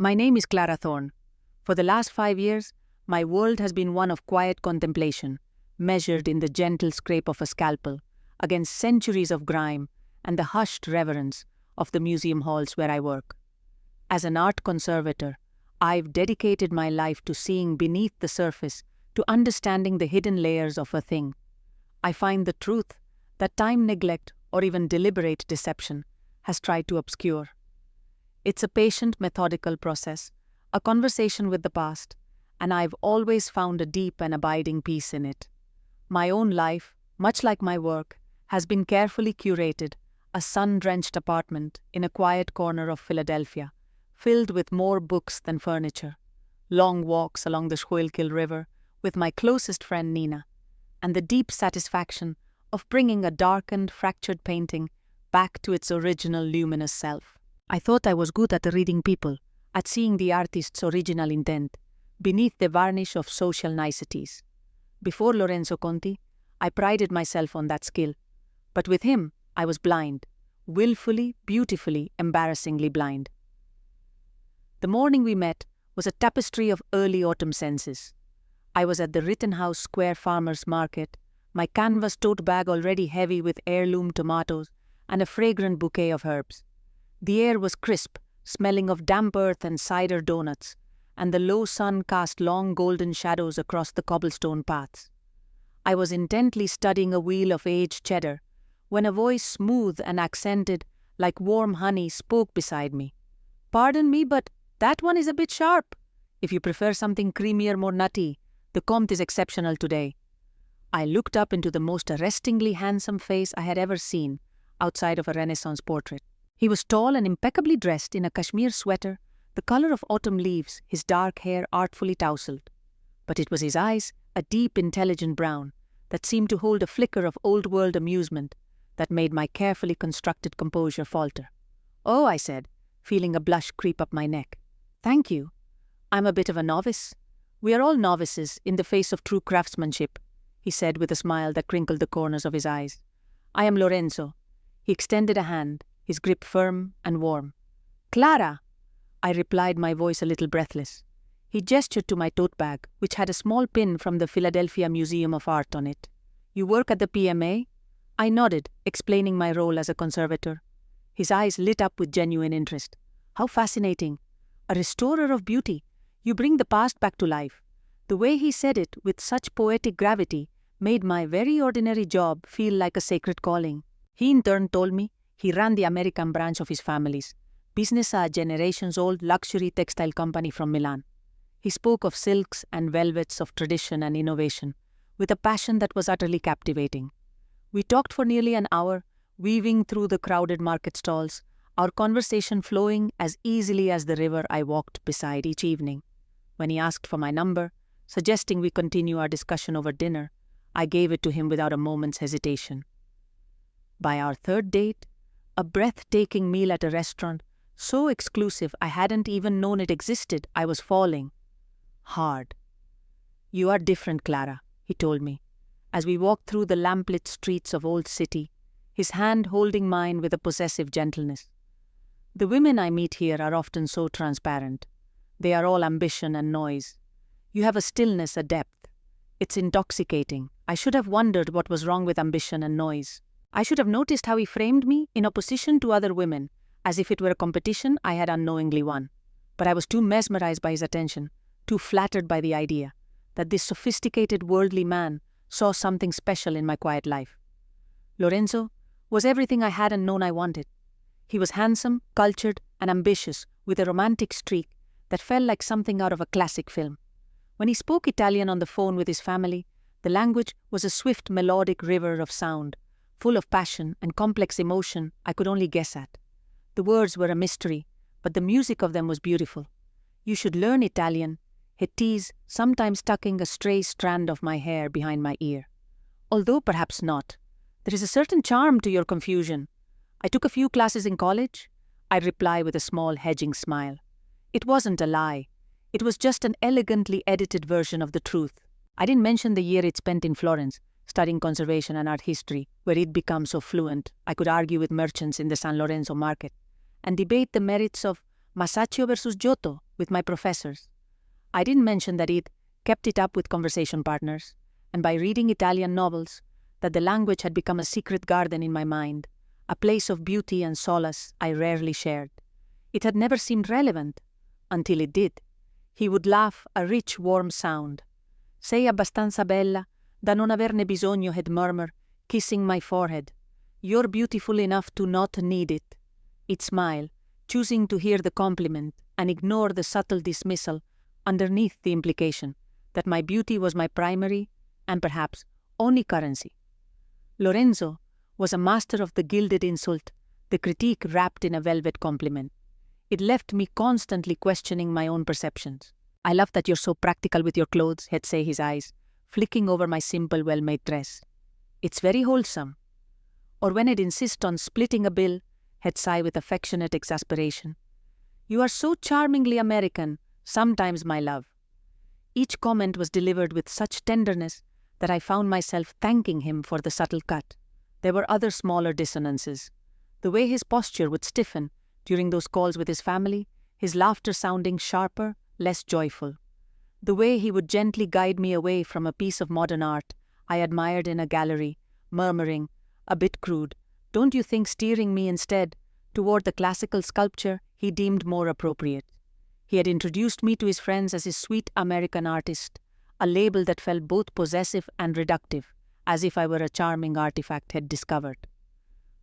My name is Clara Thorne. For the last 5 years, my world has been one of quiet contemplation, measured in the gentle scrape of a scalpel, against centuries of grime and the hushed reverence of the museum halls where I work. As an art conservator, I've dedicated my life to seeing beneath the surface, to understanding the hidden layers of a thing. I find the truth that time neglect or even deliberate deception has tried to obscure. It's a patient, methodical process, a conversation with the past, and I've always found a deep and abiding peace in it. My own life, much like my work, has been carefully curated, a sun-drenched apartment in a quiet corner of Philadelphia, filled with more books than furniture, long walks along the Schuylkill River with my closest friend Nina, and the deep satisfaction of bringing a darkened, fractured painting back to its original luminous self. I thought I was good at reading people, at seeing the artist's original intent, beneath the varnish of social niceties. Before Lorenzo Conti, I prided myself on that skill. But with him, I was blind, willfully, beautifully, embarrassingly blind. The morning we met was a tapestry of early autumn senses. I was at the Rittenhouse Square Farmers Market, my canvas tote bag already heavy with heirloom tomatoes and a fragrant bouquet of herbs. The air was crisp, smelling of damp earth and cider donuts, and the low sun cast long golden shadows across the cobblestone paths. I was intently studying a wheel of aged cheddar when a voice smooth and accented like warm honey spoke beside me. "Pardon me, but that one is a bit sharp. If you prefer something creamier, more nutty, the Comte is exceptional today." I looked up into the most arrestingly handsome face I had ever seen, outside of a Renaissance portrait. He was tall and impeccably dressed in a cashmere sweater, the color of autumn leaves, his dark hair artfully tousled. But it was his eyes, a deep, intelligent brown, that seemed to hold a flicker of old-world amusement that made my carefully constructed composure falter. "Oh," I said, feeling a blush creep up my neck. "Thank you. I'm a bit of a novice." "We are all novices in the face of true craftsmanship," he said with a smile that crinkled the corners of his eyes. "I am Lorenzo." He extended a hand, his grip firm and warm. "Clara!" I replied, my voice a little breathless. He gestured to my tote bag, which had a small pin from the Philadelphia Museum of Art on it. "You work at the PMA?" I nodded, explaining my role as a conservator. His eyes lit up with genuine interest. "How fascinating! A restorer of beauty. You bring the past back to life." The way he said it with such poetic gravity made my very ordinary job feel like a sacred calling. He in turn told me he ran the American branch of his family's business, a generations-old luxury textile company from Milan. He spoke of silks and velvets, of tradition and innovation, with a passion that was utterly captivating. We talked for nearly an hour, weaving through the crowded market stalls, our conversation flowing as easily as the river I walked beside each evening. When he asked for my number, suggesting we continue our discussion over dinner, I gave it to him without a moment's hesitation. By our third date, a breathtaking meal at a restaurant, so exclusive I hadn't even known it existed, I was falling hard. "You are different, Clara," he told me, as we walked through the lamplit streets of Old City, his hand holding mine with a possessive gentleness. "The women I meet here are often so transparent. They are all ambition and noise. You have a stillness, a depth. It's intoxicating. I should have wondered what was wrong with ambition and noise. I should have noticed how he framed me in opposition to other women, as if it were a competition I had unknowingly won. But I was too mesmerized by his attention, too flattered by the idea that this sophisticated worldly man saw something special in my quiet life. Lorenzo was everything I hadn't known I wanted. He was handsome, cultured, and ambitious, with a romantic streak that felt like something out of a classic film. When he spoke Italian on the phone with his family, the language was a swift, melodic river of sound, full of passion and complex emotion I could only guess at. The words were a mystery, but the music of them was beautiful. "You should learn Italian," he teased, sometimes tucking a stray strand of my hair behind my ear. "Although perhaps not. There is a certain charm to your confusion. I took a few classes in college," I reply with a small hedging smile. It wasn't a lie. It was just an elegantly edited version of the truth. I didn't mention the year it spent in Florence, studying conservation and art history, where he'd become so fluent I could argue with merchants in the San Lorenzo market, and debate the merits of Masaccio versus Giotto with my professors. I didn't mention that it kept it up with conversation partners, and by reading Italian novels, that the language had become a secret garden in my mind, a place of beauty and solace I rarely shared. It had never seemed relevant, until it did. He would laugh, a rich, warm sound. Sei abbastanza bella, da non averne bisogno, he'd murmur, kissing my forehead. You're beautiful enough to not need it. He'd smile, choosing to hear the compliment and ignore the subtle dismissal underneath the implication that my beauty was my primary and perhaps only currency. Lorenzo was a master of the gilded insult, the critique wrapped in a velvet compliment. It left me constantly questioning my own perceptions. I love that you're so practical with your clothes, he'd say, his eyes flicking over my simple, well-made dress. It's very wholesome. Or when I'd insist on splitting a bill, he'd sigh with affectionate exasperation. You are so charmingly American, sometimes, my love. Each comment was delivered with such tenderness that I found myself thanking him for the subtle cut. There were other smaller dissonances. The way his posture would stiffen during those calls with his family, his laughter sounding sharper, less joyful. The way he would gently guide me away from a piece of modern art I admired in a gallery, murmuring, a bit crude, don't you think, steering me instead toward the classical sculpture he deemed more appropriate. He had introduced me to his friends as his sweet American artist, a label that felt both possessive and reductive, as if I were a charming artifact he'd discovered.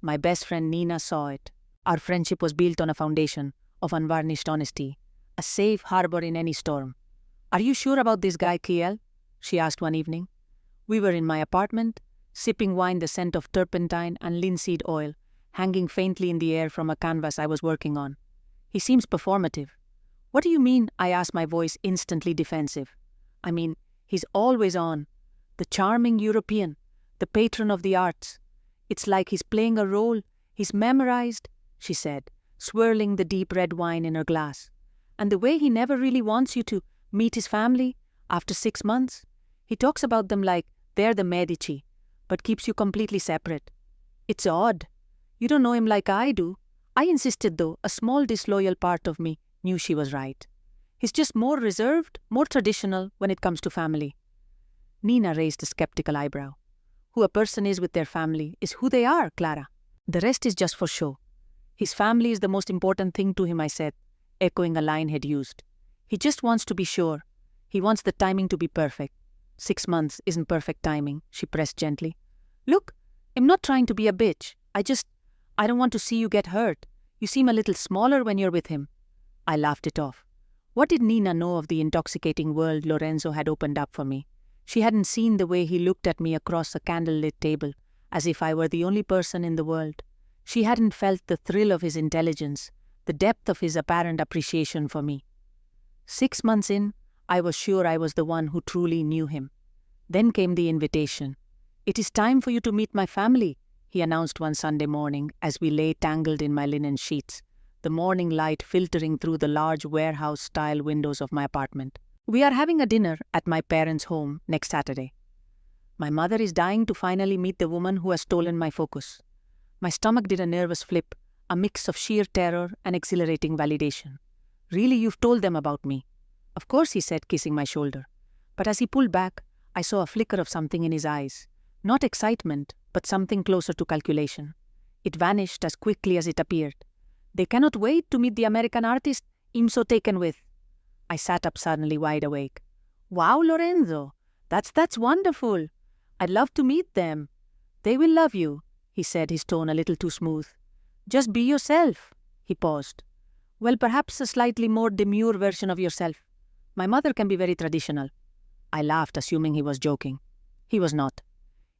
My best friend Nina saw it. Our friendship was built on a foundation of unvarnished honesty, a safe harbor in any storm. Are you sure about this guy, Kiel? She asked one evening. We were in my apartment, sipping wine, the scent of turpentine and linseed oil hanging faintly in the air from a canvas I was working on. He seems performative. What do you mean? I asked, my voice instantly defensive. I mean, he's always on. The charming European, the patron of the arts. It's like he's playing a role he's memorized, she said, swirling the deep red wine in her glass. And the way he never really wants you to meet his family after 6 months. He talks about them like they're the Medici, but keeps you completely separate. It's odd. You don't know him like I do. I insisted, though a small disloyal part of me knew she was right. He's just more reserved, more traditional when it comes to family. Nina raised a skeptical eyebrow. Who a person is with their family is who they are, Clara. The rest is just for show. His family is the most important thing to him, I said, echoing a line he'd used. He just wants to be sure. He wants the timing to be perfect. 6 months isn't perfect timing, she pressed gently. Look, I'm not trying to be a bitch. I don't want to see you get hurt. You seem a little smaller when you're with him. I laughed it off. What did Nina know of the intoxicating world Lorenzo had opened up for me? She hadn't seen the way he looked at me across a candlelit table, as if I were the only person in the world. She hadn't felt the thrill of his intelligence, the depth of his apparent appreciation for me. 6 months in, I was sure I was the one who truly knew him. Then came the invitation. It is time for you to meet my family, he announced one Sunday morning as we lay tangled in my linen sheets, the morning light filtering through the large warehouse-style windows of my apartment. We are having a dinner at my parents' home next Saturday. My mother is dying to finally meet the woman who has stolen my focus. My stomach did a nervous flip, a mix of sheer terror and exhilarating validation. Really, you've told them about me? Of course, he said, kissing my shoulder. But as he pulled back, I saw a flicker of something in his eyes. Not excitement, but something closer to calculation. It vanished as quickly as it appeared. They cannot wait to meet the American artist I'm so taken with. I sat up suddenly, wide awake. Wow, Lorenzo, that's wonderful. I'd love to meet them. They will love you, he said, his tone a little too smooth. Just be yourself. He paused. Well, perhaps a slightly more demure version of yourself. My mother can be very traditional. I laughed, assuming he was joking. He was not.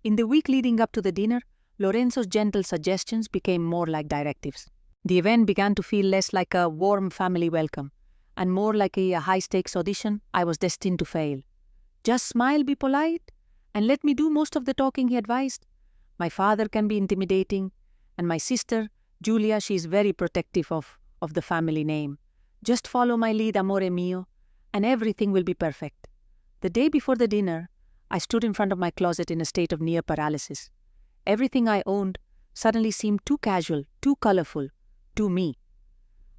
In the week leading up to the dinner, Lorenzo's gentle suggestions became more like directives. The event began to feel less like a warm family welcome, and more like a high-stakes audition I was destined to fail. Just smile, be polite, and let me do most of the talking, he advised. My father can be intimidating, and my sister, Julia, she is very protective of the family name. Just follow my lead, amore mio, and everything will be perfect. The day before the dinner, I stood in front of my closet in a state of near paralysis. Everything I owned suddenly seemed too casual, too colorful, too me.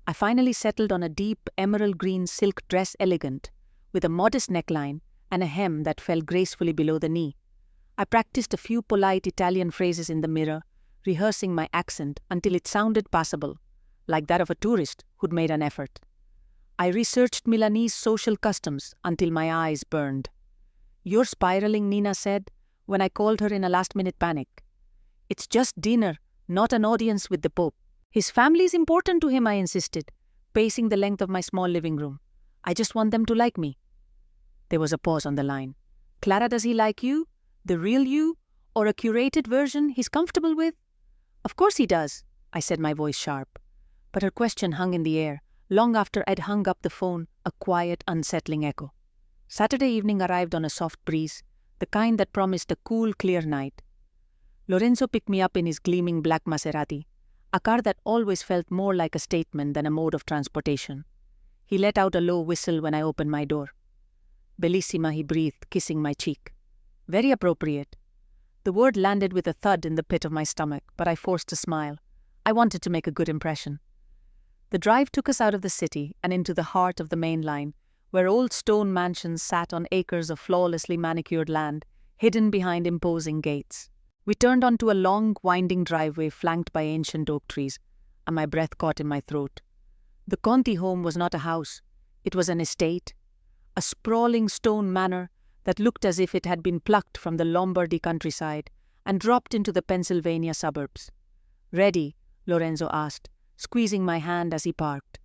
I finally settled on a deep emerald green silk dress elegant, with a modest neckline and a hem that fell gracefully below the knee. I practiced a few polite Italian phrases in the mirror, rehearsing my accent until it sounded passable, like that of a tourist who'd made an effort. I researched Milanese social customs until my eyes burned. "You're spiraling," Nina said, when I called her in a last-minute panic. "It's just dinner, not an audience with the Pope." "His family's important to him," I insisted, pacing the length of my small living room. "I just want them to like me." There was a pause on the line. "Clara, does he like you? The real you? Or a curated version he's comfortable with?" "Of course he does," I said, my voice sharp. But her question hung in the air, long after I'd hung up the phone, a quiet, unsettling echo. Saturday evening arrived on a soft breeze, the kind that promised a cool, clear night. Lorenzo picked me up in his gleaming black Maserati, a car that always felt more like a statement than a mode of transportation. He let out a low whistle when I opened my door. "Bellissima," he breathed, kissing my cheek. "Very appropriate." The word landed with a thud in the pit of my stomach, but I forced a smile. I wanted to make a good impression. The drive took us out of the city and into the heart of the main line, where old stone mansions sat on acres of flawlessly manicured land, hidden behind imposing gates. We turned onto a long, winding driveway flanked by ancient oak trees, and my breath caught in my throat. The Conti home was not a house. It was an estate, a sprawling stone manor that looked as if it had been plucked from the Lombardy countryside and dropped into the Pennsylvania suburbs. "Ready?" Lorenzo asked, squeezing my hand as he parked.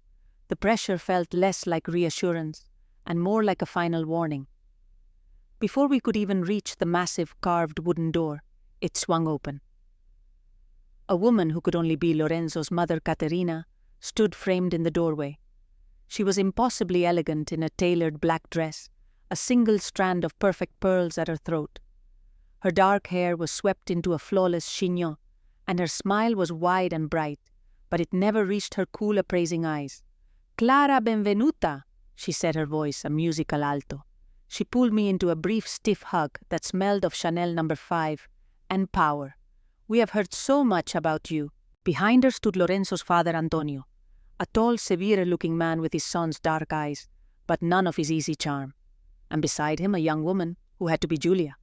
The pressure felt less like reassurance and more like a final warning. Before we could even reach the massive carved wooden door, it swung open. A woman who could only be Lorenzo's mother, Caterina, stood framed in the doorway. She was impossibly elegant in a tailored black dress, a single strand of perfect pearls at her throat. Her dark hair was swept into a flawless chignon, and her smile was wide and bright, but it never reached her cool, appraising eyes. "Clara, benvenuta," she said, her voice a musical alto. She pulled me into a brief, stiff hug that smelled of Chanel No. 5 and power. "We have heard so much about you." Behind her stood Lorenzo's father, Antonio, a tall, severe-looking man with his son's dark eyes, but none of his easy charm. And beside him, a young woman who had to be Giulia.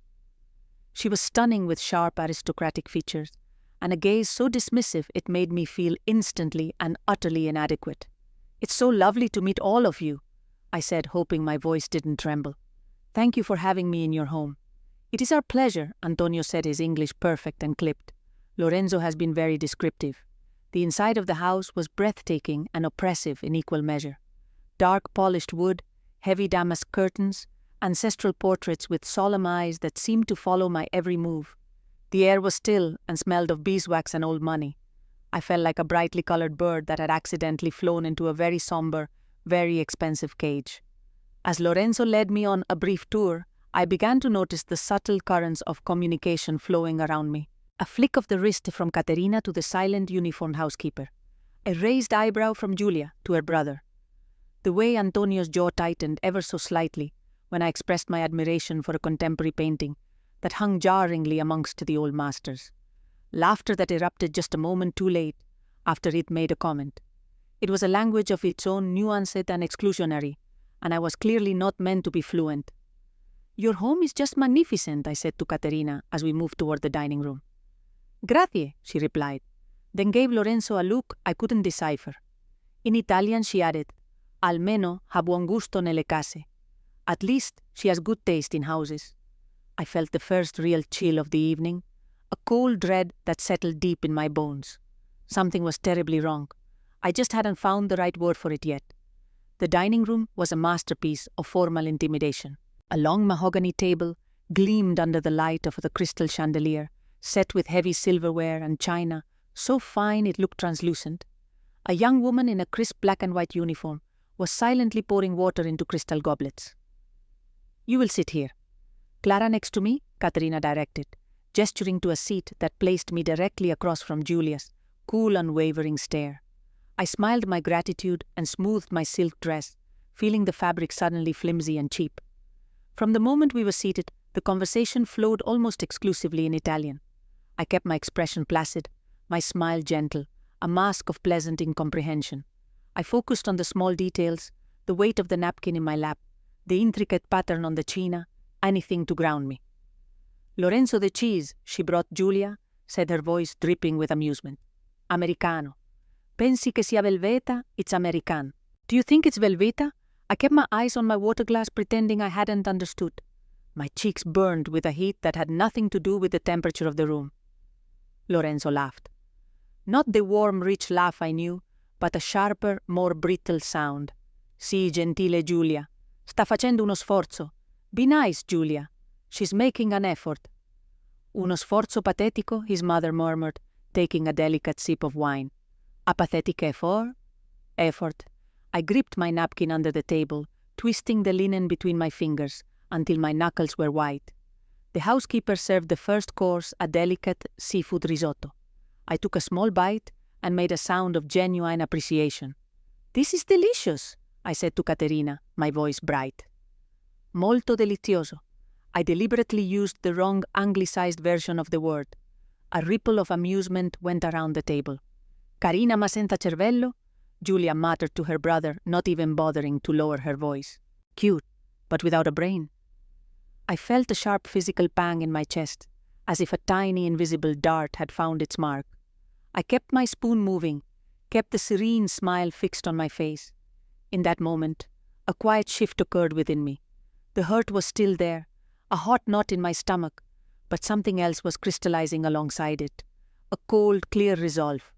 She was stunning with sharp, aristocratic features, and a gaze so dismissive it made me feel instantly and utterly inadequate. "It's so lovely to meet all of you," I said, hoping my voice didn't tremble. "Thank you for having me in your home." "It is our pleasure," Antonio said, his English perfect and clipped. Lorenzo has been very descriptive. The inside of the house was breathtaking and oppressive in equal measure. Dark polished wood, heavy damask curtains, ancestral portraits with solemn eyes that seemed to follow my every move. The air was still and smelled of beeswax and old money. I felt like a brightly colored bird that had accidentally flown into a very somber, very expensive cage. As Lorenzo led me on a brief tour, I began to notice the subtle currents of communication flowing around me. A flick of the wrist from Caterina to the silent uniformed housekeeper. A raised eyebrow from Giulia to her brother. The way Antonio's jaw tightened ever so slightly when I expressed my admiration for a contemporary painting that hung jarringly amongst the old masters. Laughter that erupted just a moment too late after it made a comment. It was a language of its own, nuanced and exclusionary, and I was clearly not meant to be fluent. "Your home is just magnificent," I said to Caterina as we moved toward the dining room. "Grazie," she replied, then gave Lorenzo a look I couldn't decipher. In Italian she added, "Almeno ha buon gusto nelle case." At least she has good taste in houses. I felt the first real chill of the evening, a cold dread that settled deep in my bones. Something was terribly wrong. I just hadn't found the right word for it yet. The dining room was a masterpiece of formal intimidation. A long mahogany table gleamed under the light of the crystal chandelier, set with heavy silverware and china, so fine it looked translucent. A young woman in a crisp black and white uniform was silently pouring water into crystal goblets. "You will sit here." "Clara next to me," Caterina directed, gesturing to a seat that placed me directly across from Giulia's cool, unwavering stare. I smiled my gratitude and smoothed my silk dress, feeling the fabric suddenly flimsy and cheap. From the moment we were seated, the conversation flowed almost exclusively in Italian. I kept my expression placid, my smile gentle, a mask of pleasant incomprehension. I focused on the small details, the weight of the napkin in my lap, the intricate pattern on the china, anything to ground me. Lorenzo the cheese, she brought Giulia, said her voice dripping with amusement. Americano. Pensi che sia Velveeta? It's American. Do you think it's Velveeta? I kept my eyes on my water glass pretending I hadn't understood. My cheeks burned with a heat that had nothing to do with the temperature of the room. Lorenzo laughed. Not the warm, rich laugh I knew, but a sharper, more brittle sound. Sì, gentile Giulia. Sta facendo uno sforzo. Be nice, Giulia. She's making an effort. Uno sforzo patetico, his mother murmured, taking a delicate sip of wine. A pathetic effort? Effort. I gripped my napkin under the table, twisting the linen between my fingers until my knuckles were white. The housekeeper served the first course, a delicate seafood risotto. I took a small bite and made a sound of genuine appreciation. This is delicious, I said to Caterina, my voice bright. Molto delizioso. I deliberately used the wrong anglicized version of the word. A ripple of amusement went around the table. Carina ma senza cervello? Giulia muttered to her brother, not even bothering to lower her voice. Cute, but without a brain. I felt a sharp physical pang in my chest, as if a tiny invisible dart had found its mark. I kept my spoon moving, kept the serene smile fixed on my face. In that moment, a quiet shift occurred within me. The hurt was still there, a hot knot in my stomach, but something else was crystallizing alongside it. A cold, clear resolve.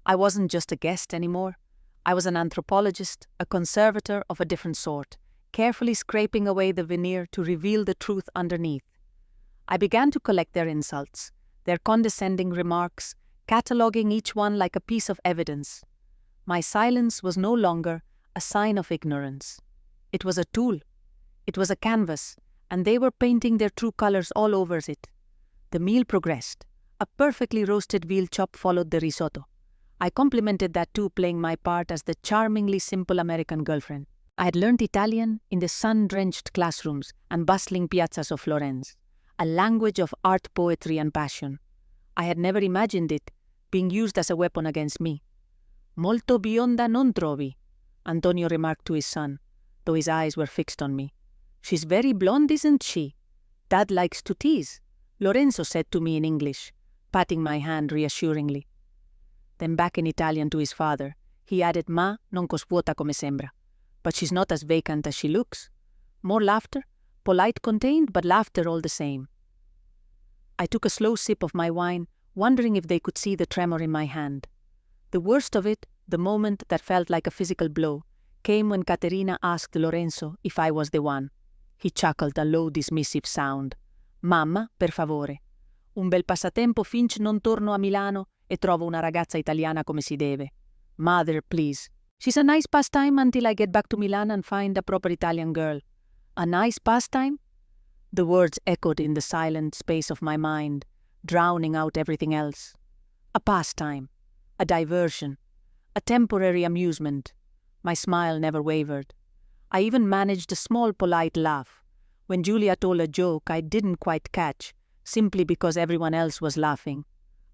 I wasn't just a guest anymore. I was an anthropologist, a conservator of a different sort, carefully scraping away the veneer to reveal the truth underneath. I began to collect their insults, their condescending remarks, cataloguing each one like a piece of evidence. My silence was no longer a sign of ignorance. It was a tool. It was a canvas, and they were painting their true colors all over it. The meal progressed. A perfectly roasted veal chop followed the risotto. I complimented that too, playing my part as the charmingly simple American girlfriend. I had learned Italian in the sun-drenched classrooms and bustling piazzas of Florence, a language of art, poetry, and passion. I had never imagined it being used as a weapon against me. Molto bionda non trovi, Antonio remarked to his son, though his eyes were fixed on me. She's very blonde, isn't she? Dad likes to tease, Lorenzo said to me in English, patting my hand reassuringly. Then back in Italian to his father, he added, Ma non cosvuota come sembra. But she's not as vacant as she looks. More laughter, polite contained, but laughter all the same. I took a slow sip of my wine, wondering if they could see the tremor in my hand. The worst of it, the moment that felt like a physical blow, came when Caterina asked Lorenzo if I was the one. He chuckled a low, dismissive sound. Mamma, per favore. Un bel passatempo finché non torno a Milano e trovo una ragazza italiana come si deve. Mother, please. She's a nice pastime until I get back to Milan and find a proper Italian girl. A nice pastime? The words echoed in the silent space of my mind, drowning out everything else. A pastime. A diversion. A temporary amusement. My smile never wavered. I even managed a small polite laugh when Giulia told a joke I didn't quite catch, simply because everyone else was laughing.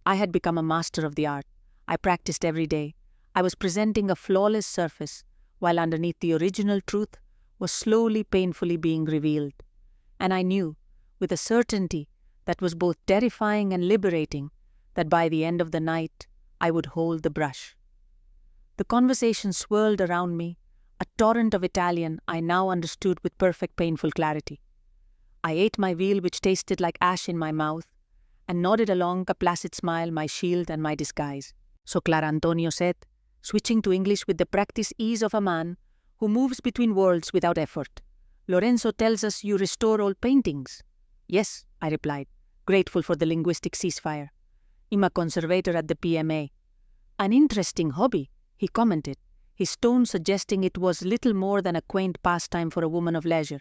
I had become a master of the art. I practiced every day. I was presenting a flawless surface, while underneath the original truth was slowly, painfully being revealed. And I knew, with a certainty that was both terrifying and liberating, that by the end of the night, I would hold the brush. The conversation swirled around me, a torrent of Italian I now understood with perfect painful clarity. I ate my veal, which tasted like ash in my mouth, and nodded along, a placid smile, my shield and my disguise. So Clara Antonio said, switching to English with the practiced ease of a man who moves between worlds without effort. Lorenzo tells us you restore old paintings. Yes, I replied, grateful for the linguistic ceasefire. I'm a conservator at the PMA. An interesting hobby, he commented, his tone suggesting it was little more than a quaint pastime for a woman of leisure.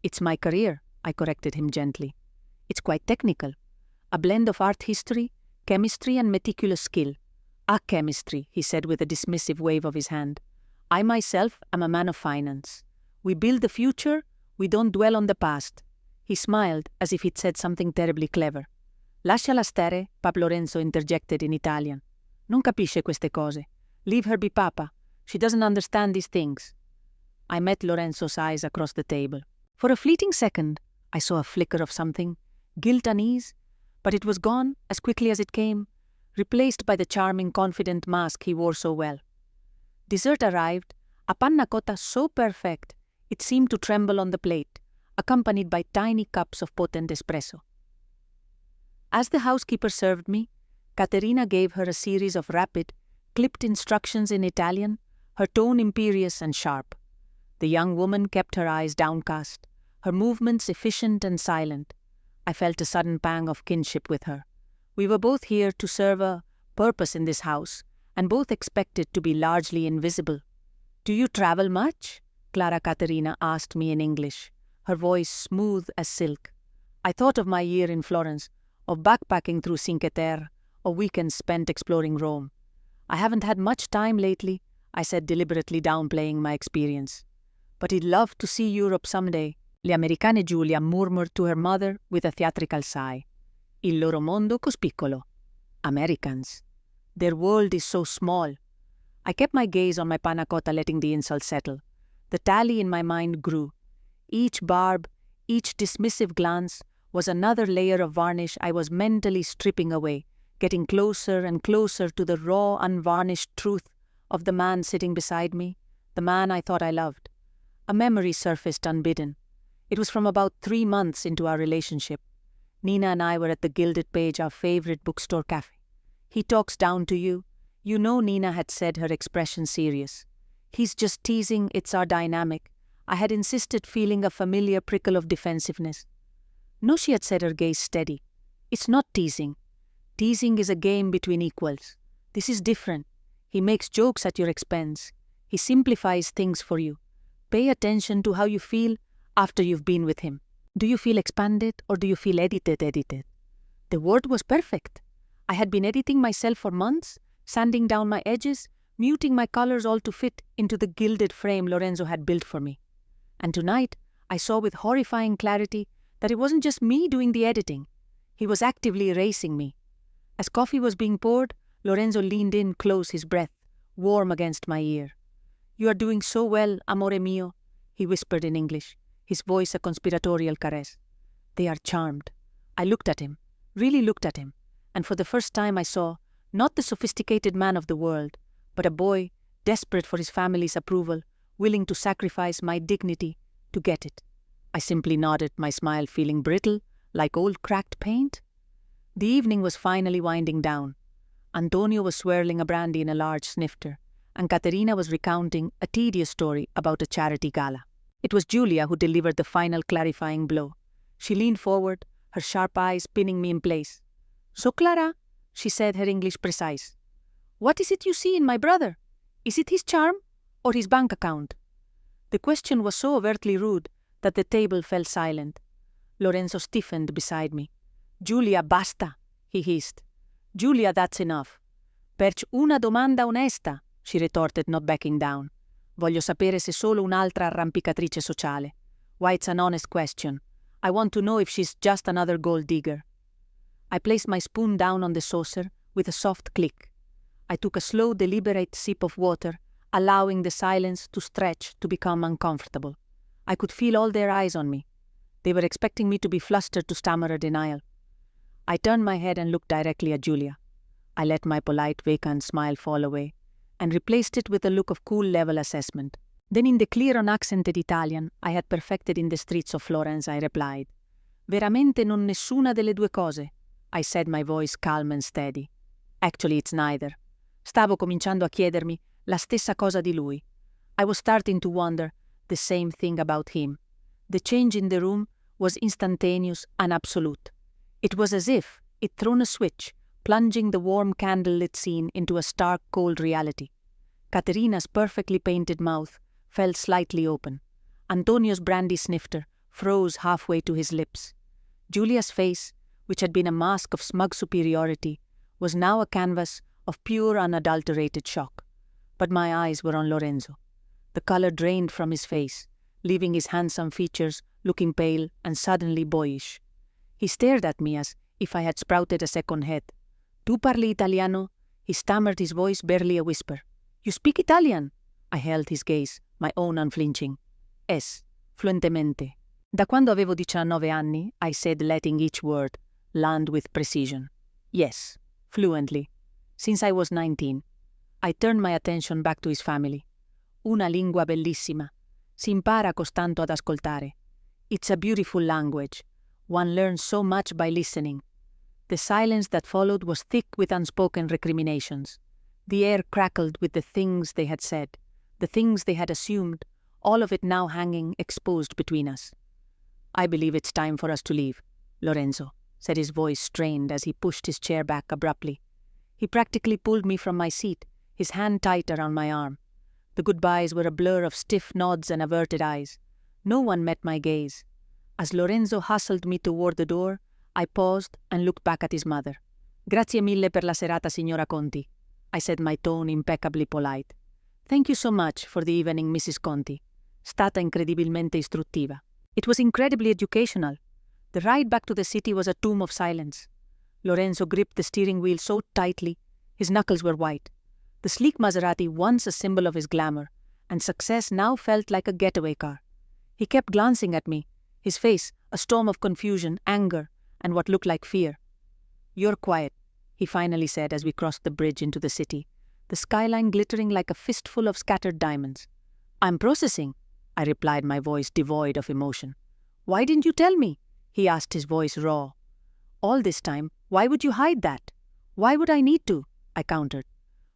It's my career, I corrected him gently. It's quite technical. A blend of art history, chemistry, and meticulous skill. A chemistry, he said with a dismissive wave of his hand. I myself am a man of finance. We build the future, we don't dwell on the past. He smiled as if he'd said something terribly clever. Lasciala stare, Pap Lorenzo interjected in Italian. Non capisce queste cose. Leave her be papa. She doesn't understand these things. I met Lorenzo's eyes across the table. For a fleeting second, I saw a flicker of something, guilt, unease, but it was gone as quickly as it came, replaced by the charming, confident mask he wore so well. Dessert arrived, a panna cotta so perfect it seemed to tremble on the plate, accompanied by tiny cups of potent espresso. As the housekeeper served me, Caterina gave her a series of rapid, clipped instructions in Italian, her tone imperious and sharp. The young woman kept her eyes downcast, her movements efficient and silent. I felt a sudden pang of kinship with her. We were both here to serve a purpose in this house, and both expected to be largely invisible. "Do you travel much?" Clara Caterina asked me in English, her voice smooth as silk. I thought of my year in Florence, of backpacking through Cinque Terre, of weekends spent exploring Rome. "I haven't had much time lately," I said, deliberately downplaying my experience. "But I'd love to see Europe someday," l'americana Giulia murmured to her mother with a theatrical sigh. "Il loro mondo cos piccolo." Americans. Their world is so small. I kept my gaze on my panna cotta, letting the insult settle. The tally in my mind grew. Each barb, each dismissive glance was another layer of varnish I was mentally stripping away, getting closer and closer to the raw, unvarnished truth of the man sitting beside me, the man I thought I loved. A memory surfaced unbidden. It was from about 3 months into our relationship. Nina and I were at the Gilded Page, our favorite bookstore cafe. "He talks down to you." You know, Nina had said, her expression serious. "He's just teasing, it's our dynamic." I had insisted, feeling a familiar prickle of defensiveness. "No," she had said, her gaze steady. "It's not teasing. Teasing is a game between equals. This is different. He makes jokes at your expense. He simplifies things for you. Pay attention to how you feel after you've been with him. Do you feel expanded or do you feel edited? The word was perfect. I had been editing myself for months, sanding down my edges, muting my colors, all to fit into the gilded frame Lorenzo had built for me. And tonight, I saw with horrifying clarity that it wasn't just me doing the editing. He was actively erasing me. As coffee was being poured, Lorenzo leaned in close, his breath warm against my ear. "You are doing so well, amore mio," he whispered in English, his voice a conspiratorial caress. "They are charmed." I looked at him, really looked at him, and for the first time I saw not the sophisticated man of the world, but a boy desperate for his family's approval, willing to sacrifice my dignity to get it. I simply nodded, my smile feeling brittle, like old cracked paint. The evening was finally winding down. Antonio was swirling a brandy in a large snifter, and Caterina was recounting a tedious story about a charity gala. It was Giulia who delivered the final clarifying blow. She leaned forward, her sharp eyes pinning me in place. "So, Clara," she said, her English precise, "what is it you see in my brother? Is it his charm or his bank account?" The question was so overtly rude that the table fell silent. Lorenzo stiffened beside me. "Giulia, basta," he hissed. "Giulia, that's enough." "Perch una domanda onesta," she retorted, not backing down. "Voglio sapere se solo un'altra arrampicatrice sociale. Why, it's an honest question. I want to know if she's just another gold digger." I placed my spoon down on the saucer with a soft click. I took a slow, deliberate sip of water, allowing the silence to stretch, to become uncomfortable. I could feel all their eyes on me. They were expecting me to be flustered, to stammer a denial. I turned my head and looked directly at Giulia. I let my polite, vacant smile fall away and replaced it with a look of cool level assessment. Then, in the clear, unaccented Italian I had perfected in the streets of Florence, I replied, "Veramente non nessuna delle due cose," I said, my voice calm and steady. "Actually, it's neither." Stavo cominciando a chiedermi la stessa cosa di lui. I was starting to wonder the same thing about him. The change in the room was instantaneous and absolute. It was as if it'd thrown a switch, plunging the warm candlelit scene into a stark, cold reality. Caterina's perfectly painted mouth fell slightly open. Antonio's brandy snifter froze halfway to his lips. Giulia's face, which had been a mask of smug superiority, was now a canvas of pure, unadulterated shock. But my eyes were on Lorenzo. The color drained from his face, leaving his handsome features looking pale and suddenly boyish. He stared at me as if I had sprouted a second head. "Tu parli italiano?" He stammered, his voice barely a whisper. "You speak Italian? I held his gaze, my own unflinching. Es, fluentemente. Da quando avevo 19 anni, I said, letting each word land with precision. Yes, fluently. Since I was 19. I turned my attention back to his family. Una lingua bellissima. Si impara costando ad ascoltare. It's a beautiful language. One learns so much by listening. The silence that followed was thick with unspoken recriminations. The air crackled with the things they had said, the things they had assumed, all of it now hanging exposed between us. I believe it's time for us to leave, Lorenzo, said, his voice strained as he pushed his chair back abruptly. He practically pulled me from my seat, his hand tight around my arm. The goodbyes were a blur of stiff nods and averted eyes. No one met my gaze. As Lorenzo hustled me toward the door, I paused and looked back at his mother. Grazie mille per la serata, signora Conti, I said, my tone impeccably polite. Thank you so much for the evening, Mrs. Conti. Stata incredibilmente istruttiva. It was incredibly educational. The ride back to the city was a tomb of silence. Lorenzo gripped the steering wheel so tightly, his knuckles were white. The sleek Maserati, once a symbol of his glamour and success, now felt like a getaway car. He kept glancing at me, his face a storm of confusion, anger, and what looked like fear. You're quiet, he finally said as we crossed the bridge into the city, the skyline glittering like a fistful of scattered diamonds. I'm processing, I replied, my voice devoid of emotion. Why didn't you tell me? He asked, his voice raw. All this time, why would you hide that? Why would I need to? I countered.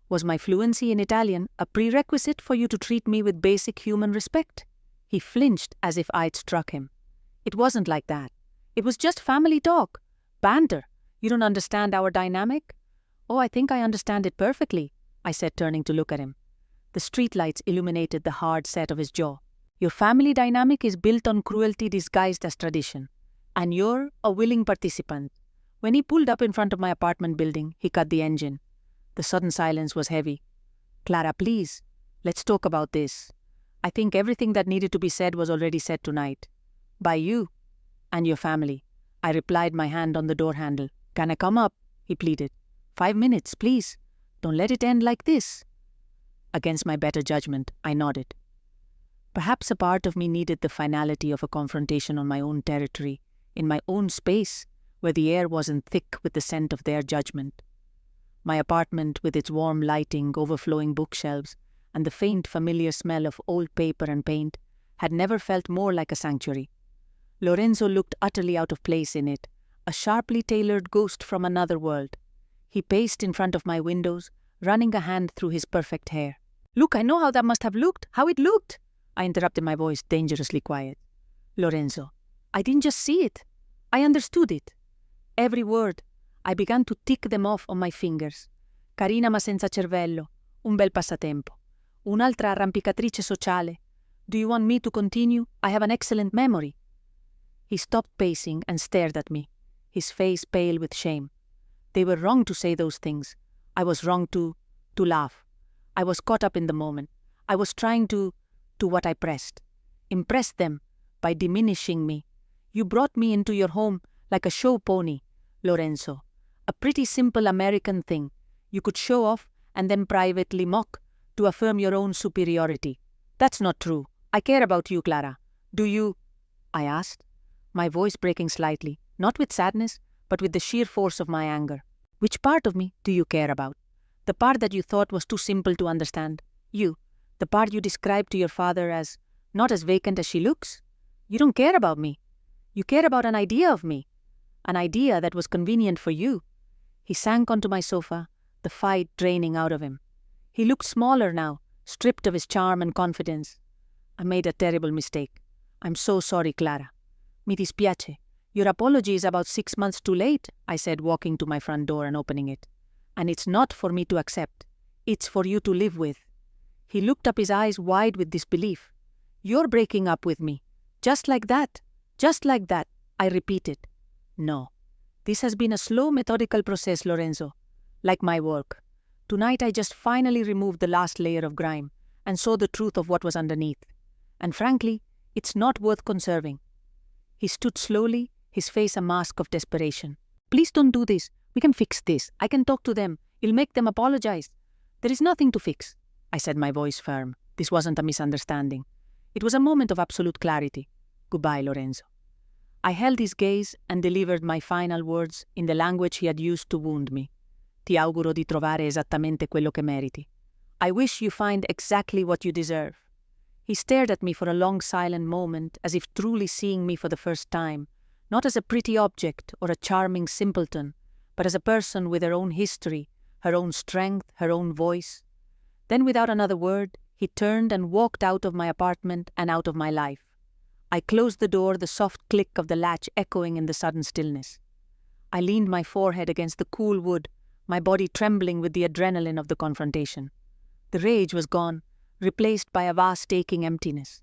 Was my fluency in Italian a prerequisite for you to treat me with basic human respect? He flinched as if I'd struck him. It wasn't like that. It was just family talk. Banter. You don't understand our dynamic? Oh, I think I understand it perfectly, I said, turning to look at him. The streetlights illuminated the hard set of his jaw. Your family dynamic is built on cruelty disguised as tradition. And you're a willing participant. When he pulled up in front of my apartment building, he cut the engine. The sudden silence was heavy. Clara, please, let's talk about this. I think everything that needed to be said was already said tonight. By you and your family. I replied, my hand on the door handle. Can I come up? He pleaded. 5 minutes, please. Don't let it end like this. Against my better judgment, I nodded. Perhaps a part of me needed the finality of a confrontation on my own territory, in my own space, where the air wasn't thick with the scent of their judgment. My apartment, with its warm lighting, overflowing bookshelves, and the faint familiar smell of old paper and paint, had never felt more like a sanctuary. Lorenzo looked utterly out of place in it, a sharply tailored ghost from another world. He paced in front of my windows, running a hand through his perfect hair. Look, I know how that must have looked, how it looked, I interrupted, my voice dangerously quiet. Lorenzo, I didn't just see it. I understood it. Every word. I began to tick them off on my fingers. Carina ma senza cervello. Un bel passatempo. Un'altra arrampicatrice sociale. Do you want me to continue? I have an excellent memory. He stopped pacing and stared at me, his face pale with shame. They were wrong to say those things. I was wrong to laugh. I was caught up in the moment. I was trying to what I pressed. Impress them by diminishing me. You brought me into your home like a show pony, Lorenzo. A pretty simple American thing. You could show off and then privately mock to affirm your own superiority. That's not true. I care about you, Clara. Do you? I asked, my voice breaking slightly, not with sadness, but with the sheer force of my anger. Which part of me do you care about? The part that you thought was too simple to understand? You, the part you described to your father as not as vacant as she looks? You don't care about me. You care about an idea of me. An idea that was convenient for you. He sank onto my sofa, the fight draining out of him. He looked smaller now, stripped of his charm and confidence. I made a terrible mistake. I'm so sorry, Clara. Mi dispiace. Your apology is about 6 months too late, I said, walking to my front door and opening it. And it's not for me to accept. It's for you to live with. He looked up, his eyes wide with disbelief. You're breaking up with me. Just like that. Just like that, I repeated. No. This has been a slow, methodical process, Lorenzo. Like my work. Tonight I just finally removed the last layer of grime and saw the truth of what was underneath. And frankly, it's not worth conserving. He stood slowly, his face a mask of desperation. Please don't do this. We can fix this. I can talk to them. It'll make them apologize. There is nothing to fix, I said, my voice firm. This wasn't a misunderstanding. It was a moment of absolute clarity. Goodbye, Lorenzo. I held his gaze and delivered my final words in the language he had used to wound me. Ti auguro di trovare esattamente quello che meriti. I wish you find exactly what you deserve. He stared at me for a long silent moment, as if truly seeing me for the first time, not as a pretty object or a charming simpleton, but as a person with her own history, her own strength, her own voice. Then, without another word, he turned and walked out of my apartment and out of my life. I closed the door, the soft click of the latch echoing in the sudden stillness. I leaned my forehead against the cool wood, my body trembling with the adrenaline of the confrontation. The rage was gone, replaced by a vast aching emptiness.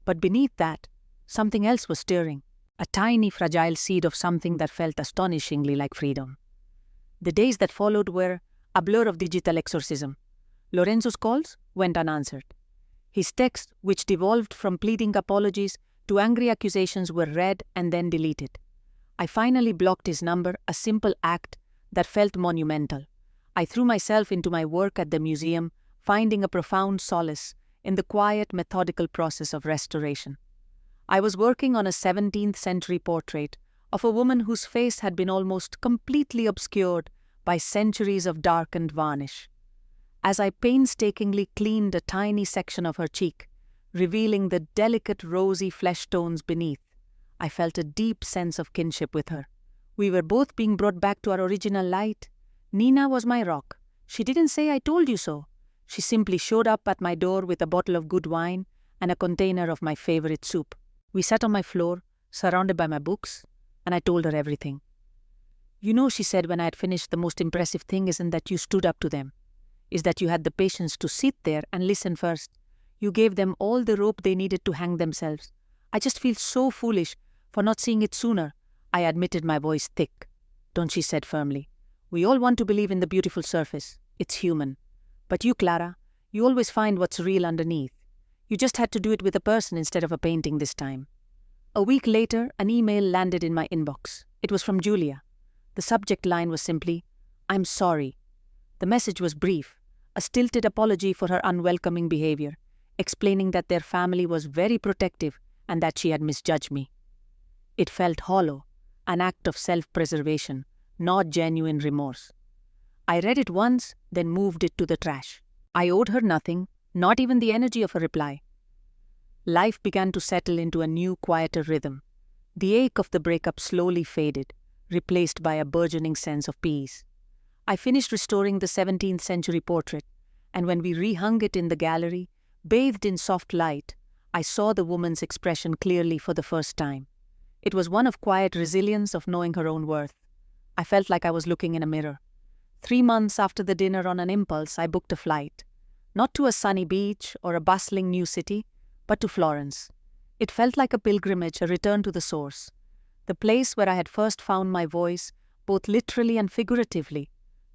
But beneath that, something else was stirring, a tiny fragile seed of something that felt astonishingly like freedom. The days that followed were a blur of digital exorcism. Lorenzo's calls went unanswered. His texts, which devolved from pleading apologies to angry accusations, were read and then deleted. I finally blocked his number, a simple act that felt monumental. I threw myself into my work at the museum, finding a profound solace in the quiet, methodical process of restoration. I was working on a 17th century portrait of a woman whose face had been almost completely obscured by centuries of darkened varnish. As I painstakingly cleaned a tiny section of her cheek, revealing the delicate rosy flesh tones beneath, I felt a deep sense of kinship with her. We were both being brought back to our original light. Nina was my rock. She didn't say "I told you so." She simply showed up at my door with a bottle of good wine and a container of my favorite soup. We sat on my floor, surrounded by my books, and I told her everything. "You know," she said when I had finished, "the most impressive thing isn't that you stood up to them. Is that you had the patience to sit there and listen first. You gave them all the rope they needed to hang themselves. I just feel so foolish for not seeing it sooner." I admitted, my voice thick. "Don't," she said firmly. "We all want to believe in the beautiful surface. It's human. But you, Clara, you always find what's real underneath. You just had to do it with a person instead of a painting this time." A week later, an email landed in my inbox. It was from Julia. The subject line was simply, "I'm sorry." The message was brief, a stilted apology for her unwelcoming behavior, explaining that their family was very protective and that she had misjudged me. It felt hollow, an act of self-preservation, not genuine remorse. I read it once, then moved it to the trash. I owed her nothing, not even the energy of a reply. Life began to settle into a new, quieter rhythm. The ache of the breakup slowly faded, replaced by a burgeoning sense of peace. I finished restoring the 17th century portrait, and when we rehung it in the gallery, bathed in soft light, I saw the woman's expression clearly for the first time. It was one of quiet resilience, of knowing her own worth. I felt like I was looking in a mirror. 3 months after the dinner, on an impulse, I booked a flight. Not to a sunny beach or a bustling new city, but to Florence. It felt like a pilgrimage, a return to the source. The place where I had first found my voice, both literally and figuratively.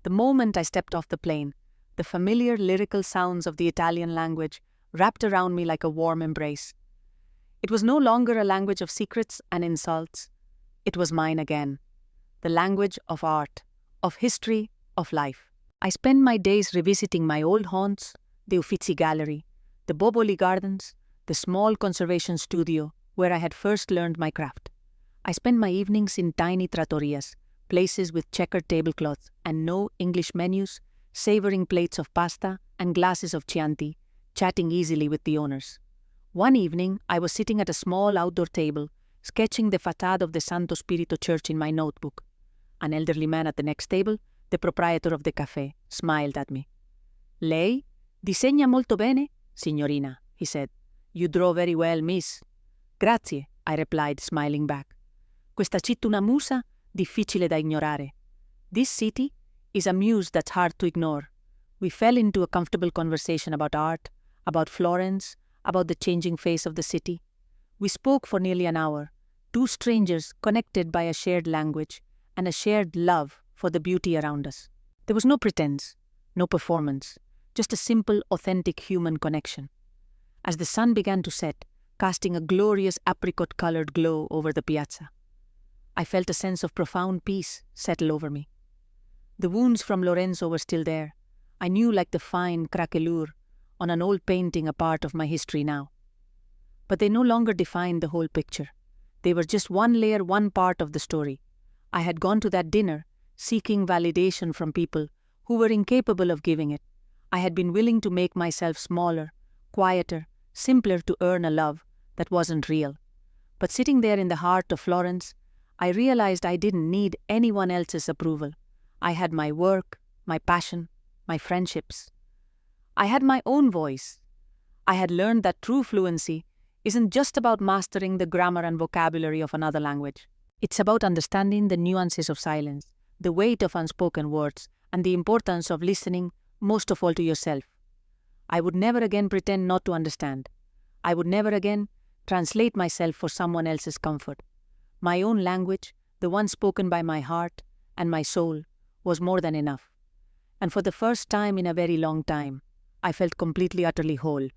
The moment I stepped off the plane, the familiar lyrical sounds of the Italian language wrapped around me like a warm embrace. It was no longer a language of secrets and insults. It was mine again. The language of art, of history, of life. I spent my days revisiting my old haunts, the Uffizi Gallery, the Boboli Gardens, the small conservation studio where I had first learned my craft. I spent my evenings in tiny trattorias, places with checkered tablecloths and no English menus, savoring plates of pasta and glasses of Chianti, chatting easily with the owners. One evening, I was sitting at a small outdoor table, sketching the facade of the Santo Spirito Church in my notebook. An elderly man at the next table, the proprietor of the café, smiled at me. "Lei disegna molto bene, signorina," he said. "You draw very well, miss." "Grazie," I replied, smiling back. "Questa città una musa, difficile da ignorare." This city is a muse that's hard to ignore. We fell into a comfortable conversation about art, about Florence, about the changing face of the city. We spoke for nearly an hour, two strangers connected by a shared language and a shared love for the beauty around us. There was no pretense, no performance, just a simple, authentic human connection. As the sun began to set, casting a glorious apricot-colored glow over the piazza, I felt a sense of profound peace settle over me. The wounds from Lorenzo were still there. I knew, like the fine craquelure on an old painting a part of my history now. But they no longer defined the whole picture. They were just one layer, one part of the story. I had gone to that dinner seeking validation from people who were incapable of giving it. I had been willing to make myself smaller, quieter, simpler to earn a love that wasn't real. But sitting there in the heart of Florence, I realized I didn't need anyone else's approval. I had my work, my passion, my friendships. I had my own voice. I had learned that true fluency isn't just about mastering the grammar and vocabulary of another language. It's about understanding the nuances of silence, the weight of unspoken words, and the importance of listening, most of all to yourself. I would never again pretend not to understand. I would never again translate myself for someone else's comfort. My own language, the one spoken by my heart and my soul, was more than enough. And for the first time in a very long time, I felt completely, utterly whole.